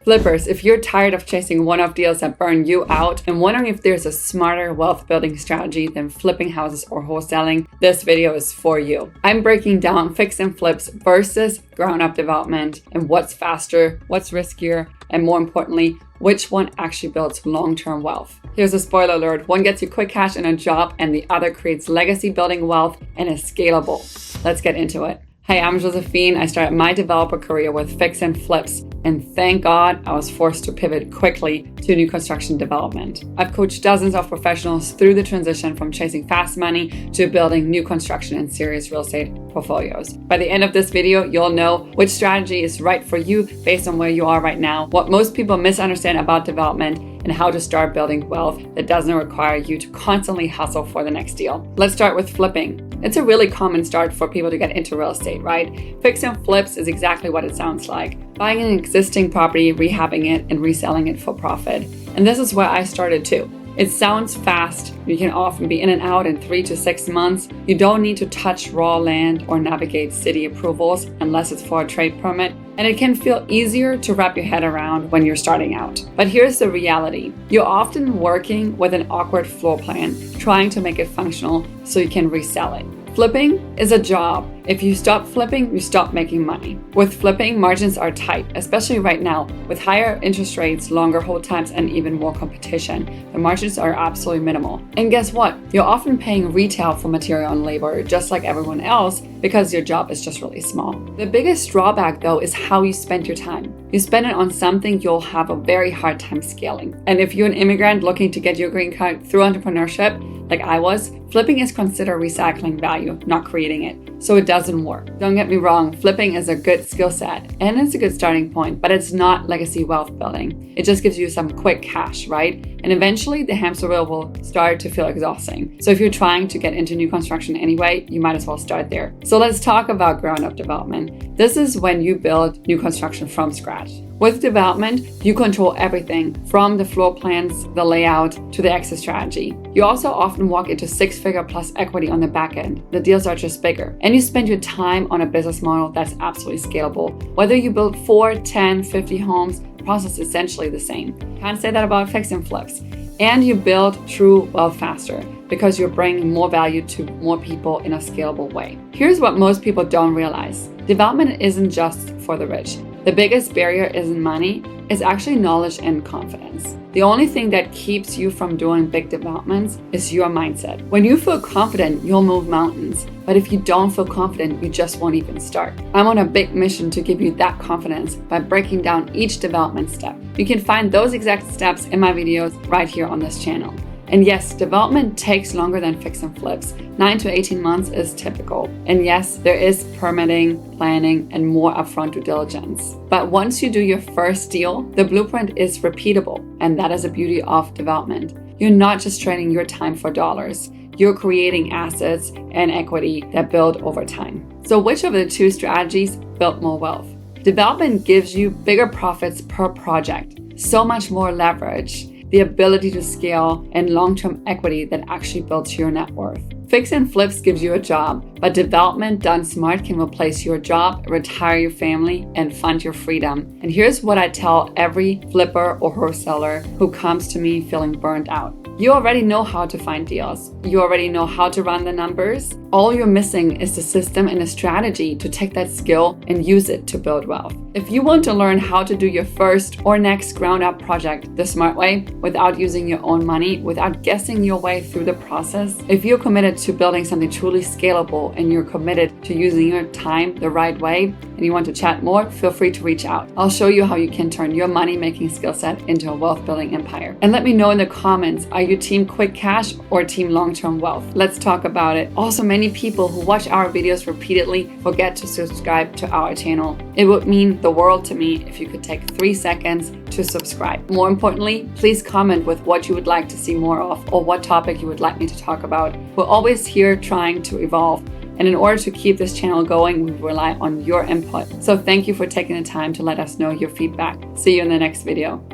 Flippers, if you're tired of chasing one-off deals that burn you out and wondering if there's a smarter wealth building strategy than flipping houses or wholesaling, this video is for you. I'm breaking down fix and flips versus ground-up development and what's faster, what's riskier, and more importantly, which one actually builds long-term wealth. Here's a spoiler alert: one gets you quick cash and a job, and the other creates legacy building wealth and is scalable. Let's get into it. Hi, I'm Joséphine. I started my developer career with fix and flips, and thank God I was forced to pivot quickly to new construction development. I've coached dozens of professionals through the transition from chasing fast money to building new construction and serious real estate portfolios. By the end of this video, you'll know which strategy is right for you based on where you are right now, what most people misunderstand about development, and how to start building wealth that doesn't require you to constantly hustle for the next deal. Let's start with flipping. It's a really common start for people to get into real estate, right? Fix and flips is exactly what it sounds like. Buying an existing property, rehabbing it, and reselling it for profit. And this is where I started too. It sounds fast. You can often be in and out in 3 to 6 months. You don't need to touch raw land or navigate city approvals unless it's for a trade permit. And it can feel easier to wrap your head around when you're starting out. But here's the reality. You're often working with an awkward floor plan, trying to make it functional so you can resell it. Flipping is a job. If you stop flipping, you stop making money. With flipping, margins are tight, especially right now. With higher interest rates, longer hold times, and even more competition, the margins are absolutely minimal. And guess what? You're often paying retail for material and labor, just like everyone else, because your job is just really small. The biggest drawback, though, is how you spend your time. You spend it on something you'll have a very hard time scaling. And if you're an immigrant looking to get your green card through entrepreneurship, like I was, flipping is considered recycling value, not creating it. So it doesn't work. Don't get me wrong, flipping is a good skill set and it's a good starting point, but it's not legacy wealth building. It just gives you some quick cash, right? And eventually the hamster wheel will start to feel exhausting. So if you're trying to get into new construction anyway, you might as well start there. So let's talk about ground up development. This is when you build new construction from scratch. With development, you control everything from the floor plans, the layout, to the exit strategy. You also often walk into 6-figure plus equity on the back end. The deals are just bigger. And you spend your time on a business model that's absolutely scalable. Whether you build 4, 10, 50 homes, the process is essentially the same. Can't say that about fix and flips. And you build true wealth faster because you're bringing more value to more people in a scalable way. Here's what most people don't realize. Development isn't just for the rich. The biggest barrier isn't money, it's actually knowledge and confidence. The only thing that keeps you from doing big developments is your mindset. When you feel confident, you'll move mountains. But if you don't feel confident, you just won't even start. I'm on a big mission to give you that confidence by breaking down each development step. You can find those exact steps in my videos right here on this channel. And yes, development takes longer than fix and flips. 9 to 18 months is typical. And yes, there is permitting, planning, and more upfront due diligence. But once you do your first deal, the blueprint is repeatable. And that is the beauty of development. You're not just trading your time for dollars. You're creating assets and equity that build over time. So which of the two strategies build more wealth? Development gives you bigger profits per project, so much more leverage, the ability to scale, and long-term equity that actually builds your net worth. Fix and flips gives you a job, but development done smart can replace your job, retire your family, and fund your freedom. And here's what I tell every flipper or wholesaler who comes to me feeling burned out. You already know how to find deals. You already know how to run the numbers. All you're missing is the system and a strategy to take that skill and use it to build wealth. If you want to learn how to do your first or next ground up project the smart way, without using your own money, without guessing your way through the process, if you're committed to building something truly scalable and you're committed to using your time the right way, and you want to chat more, feel free to reach out. I'll show you how you can turn your money-making skill set into a wealth-building empire. And let me know in the comments, are you team quick cash or team long-term wealth? Let's talk about it. Also, many people who watch our videos repeatedly forget to subscribe to our channel. It would mean the world to me if you could take 3 seconds to subscribe. More importantly, please comment with what you would like to see more of or what topic you would like me to talk about. We're always here trying to evolve. And in order to keep this channel going, we rely on your input. So thank you for taking the time to let us know your feedback. See you in the next video.